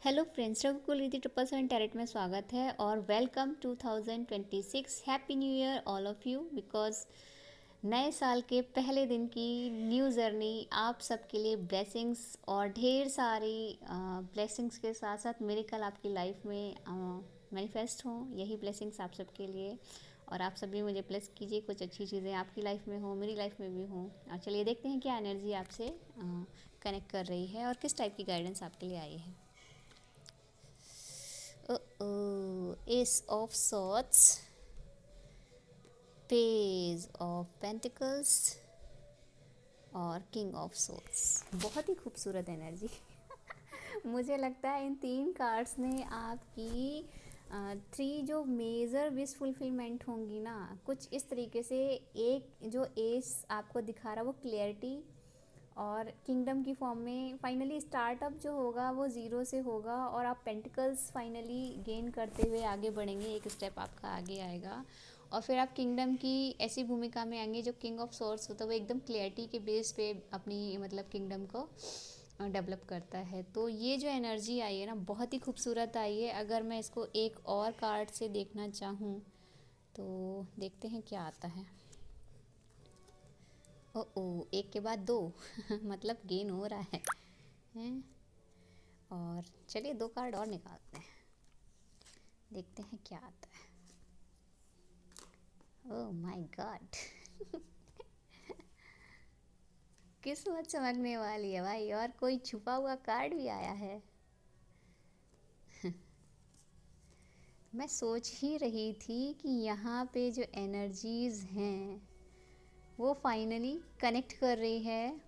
Hello friends, रघुकुल Ridhi 777 tarot में स्वागत है और welcome 2026। Happy new year all of you. Because नए साल के पहले दिन की न्यू जर्नी आप सबके लिए ब्लेसिंग्स और ढेर सारी ब्लेसिंग्स के साथ साथ मिरेकल आपकी लाइफ में मैनिफेस्ट हों। यही ब्लेसिंग्स आप सबके लिए, और आप सभी मुझे ब्लेस कीजिए, कुछ अच्छी चीज़ें आपकी लाइफ में हो, मेरी लाइफ में भी हों। और चलिए देखते हैं क्या एनर्जी आपसे कनेक्ट कर रही है और किस टाइप की गाइडेंस आपके लिए आई है। Ace of Swords, Page of Pentacles और King of Swords। बहुत ही खूबसूरत एनर्जी। मुझे लगता है इन तीन कार्ड्स ने आपकी थ्री जो मेजर विश फुलफिलमेंट होंगी ना, कुछ इस तरीके से। एक जो एस आपको दिखा रहा है वो क्लियरिटी और किंगडम की फॉर्म में फाइनली स्टार्टअप जो होगा वो ज़ीरो से होगा और आप पेंटिकल्स फाइनली गेन करते हुए आगे बढ़ेंगे, एक स्टेप आपका आगे आएगा और फिर आप किंगडम की ऐसी भूमिका में आएंगे। जो किंग ऑफ सोर्स होता है वो एकदम क्लियरिटी के बेस पे अपनी मतलब किंगडम को डेवलप करता है। तो ये जो एनर्जी आई है ना, बहुत ही खूबसूरत आई है। अगर मैं इसको एक और कार्ड से देखना चाहूँ तो देखते हैं क्या आता है। ओ एक के बाद दो मतलब गेन हो रहा है हैं। और चलिए दो कार्ड और निकालते हैं, देखते हैं क्या आता है। Oh my God. किस्मत चमकने वाली है भाई, और कोई छुपा हुआ कार्ड भी आया है। मैं सोच ही रही थी कि यहाँ पे जो एनर्जीज हैं वो फाइनली कनेक्ट कर रही है।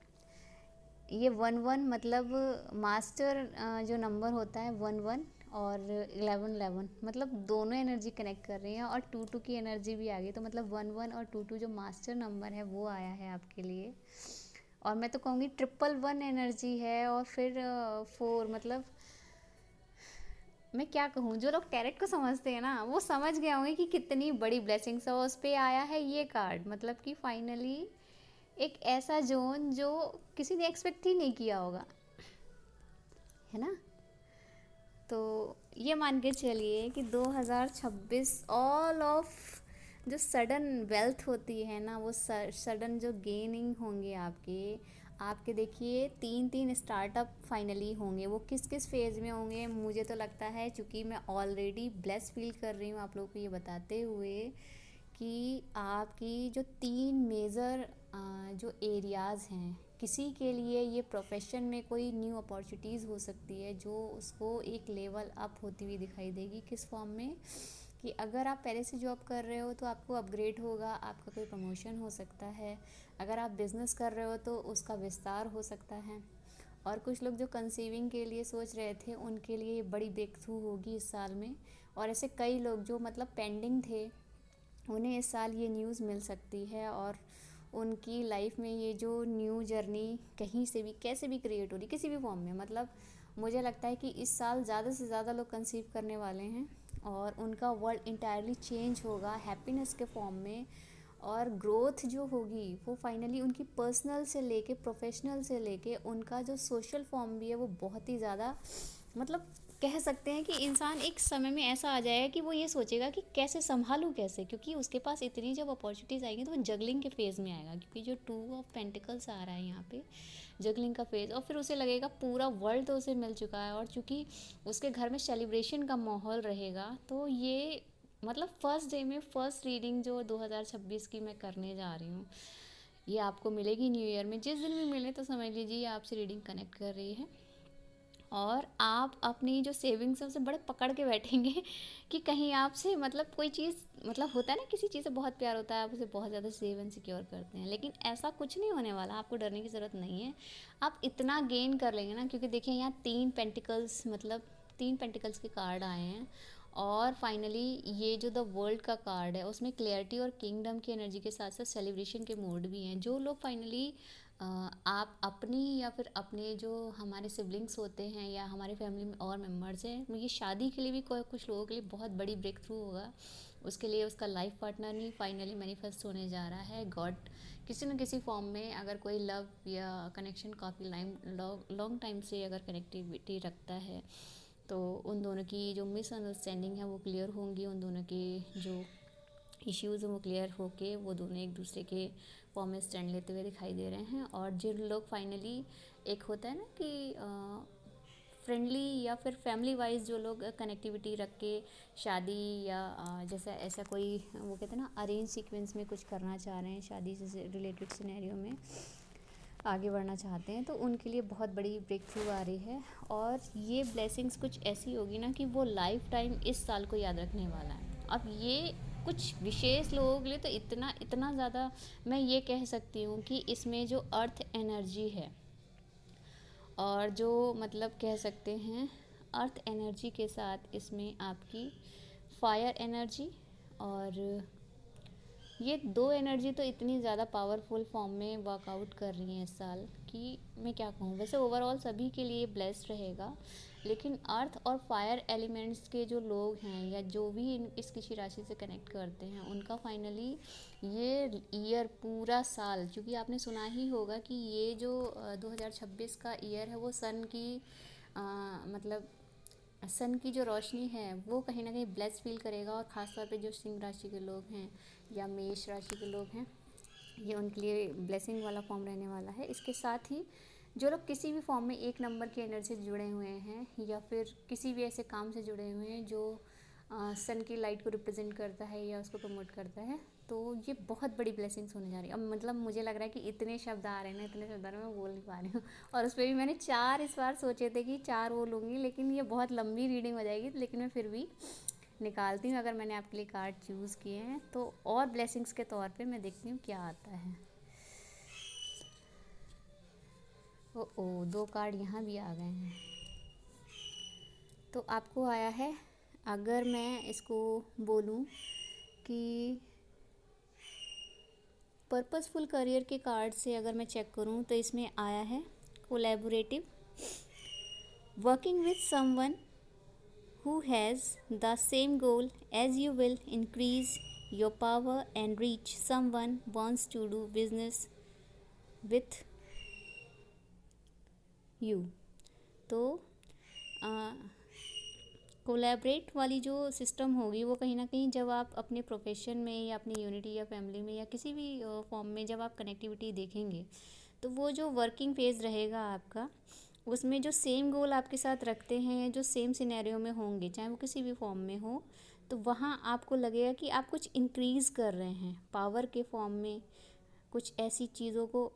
ये 1-1 मतलब मास्टर जो नंबर होता है 1-1 और 11-11 मतलब दोनों एनर्जी कनेक्ट कर रही हैं और 2-2 की एनर्जी भी आ गई। तो मतलब 1-1 और 2-2 जो मास्टर नंबर है वो आया है आपके लिए। और मैं तो कहूँगी 111 एनर्जी है और फिर 4 मतलब मैं क्या कहूँ, जो लोग टैरेट को समझते हैं ना वो समझ गए होंगे कि कितनी बड़ी ब्लेसिंग्स है। और उस पर आया है ये कार्ड, मतलब कि फाइनली एक ऐसा जोन जो किसी ने एक्सपेक्ट ही नहीं किया होगा, है ना। तो ये मान के चलिए कि 2026 ऑल ऑफ जो सडन वेल्थ होती है ना, वो सडन जो गेनिंग होंगे आपके देखिए 3-3 स्टार्टअप फाइनली होंगे। वो किस किस फेज़ में होंगे मुझे तो लगता है, चूँकि मैं ऑलरेडी ब्लेस फील कर रही हूँ आप लोगों को ये बताते हुए कि आपकी जो 3 मेजर जो एरियाज़ हैं, किसी के लिए ये प्रोफेशन में कोई न्यू अपॉर्चुनिटीज़ हो सकती है जो उसको एक लेवल अप होती हुई दिखाई देगी। किस फॉर्म में कि अगर आप पहले से जॉब कर रहे हो तो आपको अपग्रेड होगा, आपका कोई प्रमोशन हो सकता है। अगर आप बिज़नेस कर रहे हो तो उसका विस्तार हो सकता है। और कुछ लोग जो कंसीविंग के लिए सोच रहे थे उनके लिए बड़ी ब्रेक थ्रू होगी इस साल में। और ऐसे कई लोग जो मतलब पेंडिंग थे उन्हें इस साल ये न्यूज़ मिल सकती है और उनकी लाइफ में ये जो न्यू जर्नी कहीं से भी कैसे भी क्रिएट हो रही, किसी भी फॉर्म में, मतलब मुझे लगता है कि इस साल ज़्यादा से ज़्यादा लोग कंसीव करने वाले हैं और उनका वर्ल्ड इंटायरली चेंज होगा हैप्पीनेस के फॉर्म में। और ग्रोथ जो होगी वो फाइनली उनकी पर्सनल से लेके प्रोफेशनल से लेके उनका जो सोशल फॉर्म भी है वो बहुत ही ज़्यादा, मतलब कह सकते हैं कि इंसान एक समय में ऐसा आ जाएगा कि वो ये सोचेगा कि कैसे संभालूं कैसे, क्योंकि उसके पास इतनी जब अपॉर्चुनिटीज़ आएंगी तो वो जगलिंग के फेज़ में आएगा। क्योंकि जो 2 ऑफ पेंटिकल्स आ रहा है यहाँ पे जगलिंग का फेज़, और फिर उसे लगेगा पूरा वर्ल्ड तो उसे मिल चुका है और चूँकि उसके घर में सेलिब्रेशन का माहौल रहेगा। तो ये मतलब फर्स्ट डे में फर्स्ट रीडिंग जो 2026 की मैं करने जा रही हूँ ये आपको मिलेगी न्यू ईयर में। जिस दिन भी मिले तो समझ लीजिए आपसे रीडिंग कनेक्ट कर रही है और आप अपनी जो सेविंग्स है उसे बड़े पकड़ के बैठेंगे कि कहीं आपसे मतलब कोई चीज़, मतलब होता है ना किसी चीज़ से बहुत प्यार होता है, आप उसे बहुत ज़्यादा सेव एंड सिक्योर करते हैं, लेकिन ऐसा कुछ नहीं होने वाला। आपको डरने की ज़रूरत नहीं है, आप इतना गेन कर लेंगे ना। क्योंकि देखिए यहाँ 3 पेंटिकल्स मतलब 3 पेंटिकल्स के कार्ड आए हैं और फाइनली ये जो द वर्ल्ड का कार्ड है उसमें क्लियरिटी और किंगडम की एनर्जी के साथ साथ सेलिब्रेशन के मोड भी हैं। जो लोग फाइनली आप अपनी या फिर अपने जो हमारे सिबलिंग्स होते हैं या हमारे फैमिली में और मेम्बर्स हैं, ये शादी के लिए भी कुछ लोगों के लिए बहुत बड़ी ब्रेक थ्रू होगा। उसके लिए उसका लाइफ पार्टनर नहीं फाइनली मैनिफेस्ट होने जा रहा है। गॉड किसी न किसी फॉर्म में, अगर कोई लव या कनेक्शन काफ़ी लॉन्ग टाइम से अगर कनेक्टिविटी रखता है तो उन दोनों की जो मिसअंडरस्टैंडिंग है वो क्लियर होंगी, उन दोनों के जो इश्यूज़ हैं वो क्लियर होके वो दोनों एक दूसरे के फॉर्म में स्टैंड लेते हुए दिखाई दे रहे हैं। और जिन लोग फाइनली, एक होता है ना कि फ्रेंडली या फिर फैमिली वाइज जो लोग कनेक्टिविटी रख के शादी या जैसा ऐसा कोई वो कहते हैं ना अरेंज सीक्वेंस में कुछ करना चाह रहे हैं, शादी से रिलेटेड सिनेरियो में आगे बढ़ना चाहते हैं, तो उनके लिए बहुत बड़ी ब्रेक थ्रू आ रही है। और ये ब्लेसिंग्स कुछ ऐसी होगी ना कि वो लाइफ टाइम इस साल को याद रखने वाला है। अब ये कुछ विशेष लोगों के लिए तो इतना इतना ज़्यादा, मैं ये कह सकती हूँ कि इसमें जो अर्थ एनर्जी है और जो मतलब कह सकते हैं अर्थ एनर्जी के साथ इसमें आपकी फायर एनर्जी, और ये दो एनर्जी तो इतनी ज़्यादा पावरफुल फॉर्म में वर्कआउट कर रही हैं इस साल कि मैं क्या कहूँ। वैसे ओवरऑल सभी के लिए ब्लेस्ड रहेगा, लेकिन अर्थ और फायर एलिमेंट्स के जो लोग हैं या जो भी इस किसी राशि से कनेक्ट करते हैं उनका फाइनली ये ईयर पूरा साल, क्योंकि आपने सुना ही होगा कि ये जो 2026 का ईयर है वो सन की मतलब सन की जो रोशनी है वो कहीं ना कहीं ब्लेस फील करेगा। और ख़ास तौर पे जो सिंह राशि के लोग हैं या मेष राशि के लोग हैं, ये उनके लिए ब्लेसिंग वाला फॉर्म रहने वाला है। इसके साथ ही जो लोग किसी भी फॉर्म में एक नंबर की एनर्जी से जुड़े हुए हैं या फिर किसी भी ऐसे काम से जुड़े हुए हैं जो सन की लाइट को रिप्रेजेंट करता है या उसको प्रमोट करता है, तो ये बहुत बड़ी ब्लेसिंग्स होने जा रही है। अब मतलब मुझे लग रहा है कि इतने शब्द आ रहे हैं ना, इतने शब्द आ रहे हैं, मैं बोल नहीं पा रही हूँ। और उस पर भी मैंने 4 इस बार सोचे थे कि 4 वो लूँगी, लेकिन ये बहुत लंबी रीडिंग हो जाएगी, लेकिन मैं फिर भी निकालती हूँ। अगर मैंने आपके लिए कार्ड चूज़ किए हैं तो और ब्लेसिंग्स के तौर पे मैं देखती हूँ क्या आता है। ओ 2 कार्ड यहाँ भी आ गए हैं। तो आपको आया है, अगर मैं इसको बोलूँ कि पर्पसफुल करियर के कार्ड से अगर मैं चेक करूं तो इसमें आया है collaborative, working with someone who has the same goal as you will increase your power and reach. Someone wants to do business with you. तो कोलैबोरेट वाली जो सिस्टम होगी वो कहीं ना कहीं जब आप अपने प्रोफेशन में या अपनी यूनिटी या फैमिली में या किसी भी फॉर्म में जब आप कनेक्टिविटी देखेंगे, तो वो जो वर्किंग फेज़ रहेगा आपका, उसमें जो सेम गोल आपके साथ रखते हैं, जो सेम सिनेरियो में होंगे, चाहे वो किसी भी फॉर्म में हो, तो वहाँ आपको लगेगा कि आप कुछ इंक्रीज़ कर रहे हैं पावर के फॉर्म में, कुछ ऐसी चीज़ों को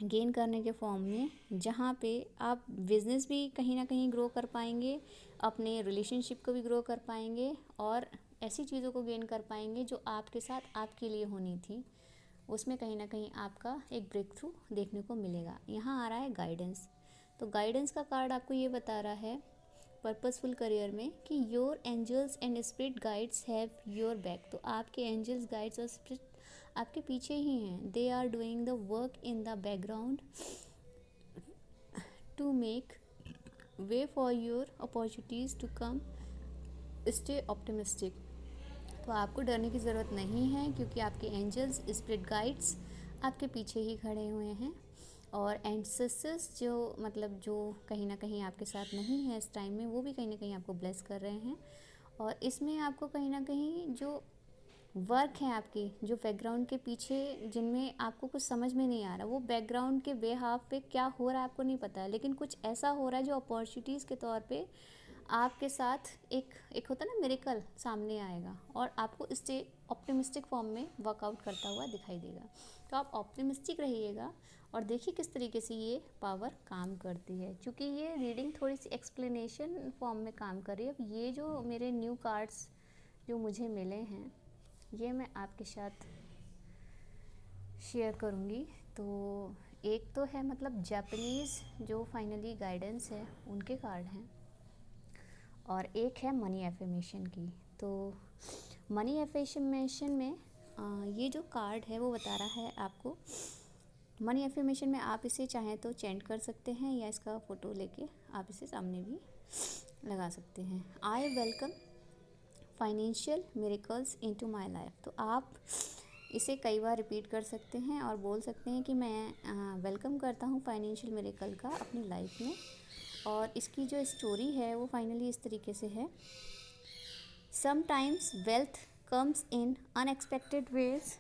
गेन करने के फॉर्म में, जहाँ पे आप बिज़नेस भी कहीं ना कहीं ग्रो कर पाएंगे, अपने रिलेशनशिप को भी ग्रो कर पाएंगे और ऐसी चीज़ों को गेन कर पाएंगे जो आपके साथ आपके लिए होनी थी, उसमें कहीं ना कहीं आपका एक ब्रेक थ्रू देखने को मिलेगा। यहाँ आ रहा है गाइडेंस। तो गाइडेंस का कार्ड आपको ये बता रहा है पर्पसफुल करियर में कि your angels and spirit guides have your back. तो आपके एंजल्स, गाइड्स और स्पिरिट आपके पीछे ही हैं। They are doing the work in the background to make way for your opportunities to come. Stay optimistic. तो आपको डरने की ज़रूरत नहीं है, क्योंकि आपके एंजल्स, स्पिरिट गाइड्स आपके पीछे ही खड़े हुए हैं। और एंसेस्टर्स जो मतलब जो कहीं ना कहीं आपके साथ नहीं है इस टाइम में, वो भी कहीं ना कहीं आपको ब्लेस कर रहे हैं। और इसमें आपको कहीं ना कहीं जो वर्क है आपके, जो बैकग्राउंड के पीछे जिनमें आपको कुछ समझ में नहीं आ रहा, वो बैकग्राउंड के बेहाफ पे क्या हो रहा है आपको नहीं पता है, लेकिन कुछ ऐसा हो रहा है जो अपॉर्चुनिटीज़ के तौर पे आपके साथ एक होता है ना मिरेकल, सामने आएगा और आपको स्टे ऑप्टिमिस्टिक फॉर्म में वर्कआउट करता हुआ दिखाई देगा। तो आप ऑप्टिमिस्टिक रहिएगा और देखिए किस तरीके से ये पावर काम करती है। क्योंकि ये रीडिंग थोड़ी सी एक्सप्लेनेशन फॉर्म में काम कर रही है। अब ये जो मेरे न्यू कार्ड्स जो मुझे मिले हैं, ये मैं आपके साथ शेयर करूँगी। तो एक तो है मतलब जापानीज़ जो फाइनली गाइडेंस है उनके कार्ड हैं, और एक है मनी एफर्मेशन की। तो मनी एफर्मेशन में ये जो कार्ड है वो बता रहा है आपको, मनी एफर्मेशन में आप इसे चाहें तो चेंट कर सकते हैं या इसका फ़ोटो लेके आप इसे सामने भी लगा सकते हैं। I welcome financial miracles into my life. तो आप इसे कई बार रिपीट कर सकते हैं और बोल सकते हैं कि मैं वेलकम करता हूँ फाइनेंशियल मिरेकल का अपनी लाइफ में। और इसकी जो स्टोरी है वो फाइनली इस तरीके से है। Sometimes wealth comes in unexpected ways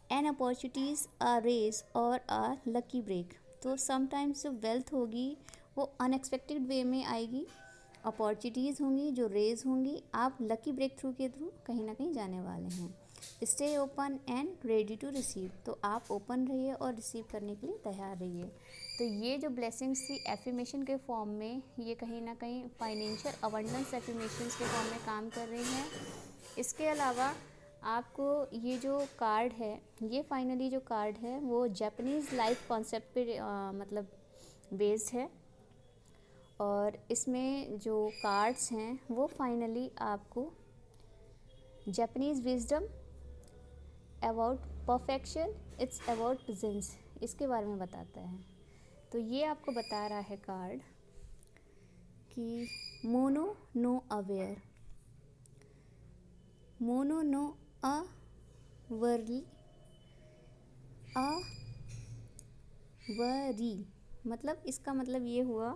and opportunities arise और आ लकी ब्रेक। तो समटाइम्स जो वेल्थ होगी वो अनएक्सपेक्टेड वे में आएगी, अपॉर्चुनिटीज़ होंगी जो रेज होंगी, आप लकी ब्रेक थ्रू के थ्रू कहीं ना कहीं जाने वाले हैं। Stay open and ready to receive, तो आप ओपन रहिए और रिसीव करने के लिए तैयार रहिए। तो ये जो ब्लेसिंग्स थी एफर्मेशन के फॉर्म में, ये कहीं ना कहीं फाइनेंशियल अबंडेंस एफर्मेशंस के फॉर्म में काम कर रही हैं। इसके अलावा आपको ये जो कार्ड है, ये फाइनली जो कार्ड है वो जापानीज़ लाइफ कॉन्सेप्ट पे मतलब बेस्ड है। और इसमें जो कार्ड्स हैं वो फाइनली आपको Japanese wisdom about perfection, it's about presence, इसके बारे में बताता है। तो ये आपको बता रहा है कार्ड कि mono no aware, mono no aware, aware मतलब इसका मतलब ये हुआ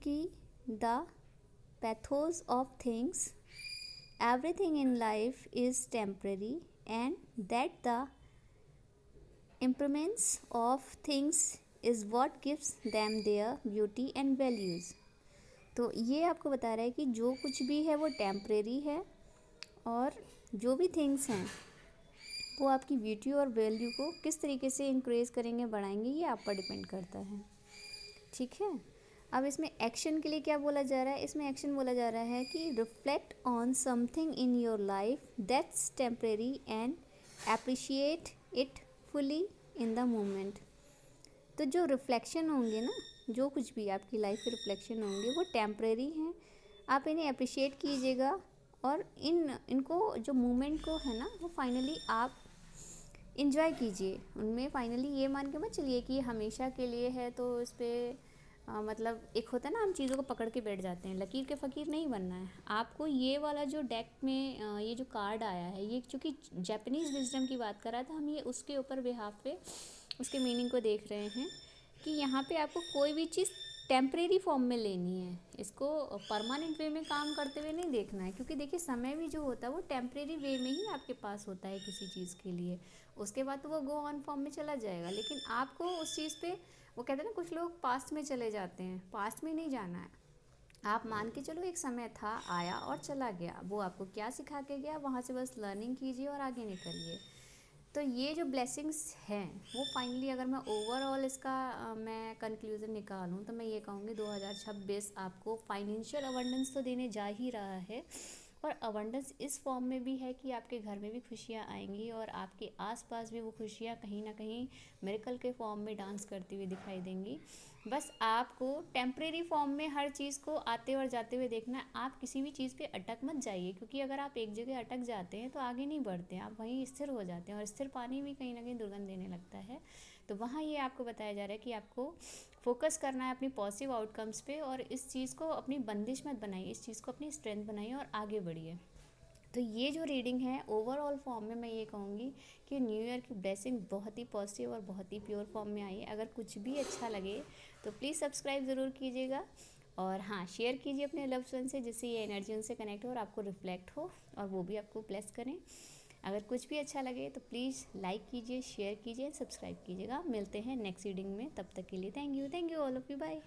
कि the pathos of things, everything in life is temporary and that the impermanence of things is what gives them their beauty and values। तो ये आपको बता रहा है कि जो कुछ भी है वो टेम्परेरी है और जो भी थिंग्स हैं वो आपकी ब्यूटी और वैल्यू को किस तरीके से इंक्रीज करेंगे, बढ़ाएंगे, ये आप पर डिपेंड करता है। ठीक है। अब इसमें एक्शन के लिए क्या बोला जा रहा है, इसमें एक्शन बोला जा रहा है कि reflect on something in your life that's temporary and appreciate it fully in the moment. तो जो रिफ्लेक्शन होंगे ना, जो कुछ भी आपकी लाइफ के रिफ्लेक्शन होंगे वो टेम्परेरी हैं, आप इन्हें अप्रिशिएट कीजिएगा और इनको जो मोमेंट को है ना वो फाइनली आप इंजॉय कीजिए उनमें। फाइनली ये मान के मत चलिए कि हमेशा के लिए है, तो इस पर मतलब एक होता है ना, हम चीज़ों को पकड़ के बैठ जाते हैं। लकीर के फ़कीर नहीं बनना है आपको। ये वाला जो डेक में ये जो कार्ड आया है, ये चूँकि जापानीज़ विजडम की बात कर रहा था, हम ये उसके ऊपर बिहाफ पे उसके मीनिंग को देख रहे हैं कि यहाँ पे आपको कोई भी चीज़ टेम्परेरी फॉर्म में लेनी है, इसको परमानेंट वे में काम करते हुए नहीं देखना है। क्योंकि देखिए समय भी जो होता है वो टेम्परेरी वे में ही आपके पास होता है किसी चीज़ के लिए, उसके बाद तो वो गो ऑन फॉर्म में चला जाएगा। लेकिन आपको उस चीज़ पे, वो कहते हैं ना कुछ लोग पास्ट में चले जाते हैं, पास्ट में नहीं जाना है। आप मान के चलो एक समय था, आया और चला गया, वो आपको क्या सिखा के गया, वहाँ से बस लर्निंग कीजिए और आगे निकलिए। तो ये जो ब्लेसिंग्स हैं वो फाइनली अगर मैं ओवरऑल इसका मैं कंक्लूज़न निकालूँ तो मैं ये कहूँगी 2026 आपको फाइनेंशियल अबंडेंस तो देने जा ही रहा है, और अबंडेंस इस फॉर्म में भी है कि आपके घर में भी खुशियाँ आएंगी और आपके आसपास भी वो खुशियाँ कहीं ना कहीं मिरेकल के फॉर्म में डांस करती हुई दिखाई देंगी। बस आपको टेम्परेरी फॉर्म में हर चीज़ को आते और जाते हुए देखना है। आप किसी भी चीज़ पे अटक मत जाइए, क्योंकि अगर आप एक जगह अटक जाते हैं तो आगे नहीं बढ़ते हैं, आप वहीं स्थिर हो जाते हैं और स्थिर पानी भी कहीं ना कहीं दुर्गंध देने लगता है। तो वहाँ ये आपको बताया जा रहा है कि आपको फोकस करना है अपनी पॉजिटिव आउटकम्स पे, और इस चीज़ को अपनी बंदिश मत बनाइए, इस चीज़ को अपनी स्ट्रेंथ बनाइए और आगे बढ़िए। तो ये जो रीडिंग है ओवरऑल फॉर्म में मैं ये कहूँगी कि न्यू ईयर की ब्लेसिंग बहुत ही पॉजिटिव और बहुत ही प्योर फॉर्म में आई है। अगर कुछ भी अच्छा लगे तो प्लीज़ सब्सक्राइब ज़रूर कीजिएगा, और हाँ शेयर कीजिए अपने लव्ड वन से, जिससे ये एनर्जी उनसे कनेक्ट हो और आपको रिफ्लेक्ट हो और वो भी आपको ब्लेस करें। अगर कुछ भी अच्छा लगे तो प्लीज़ लाइक कीजिए, शेयर कीजिए, सब्सक्राइब कीजिएगा। मिलते हैं नेक्स्ट रीडिंग में, तब तक के लिए thank you all of you, bye.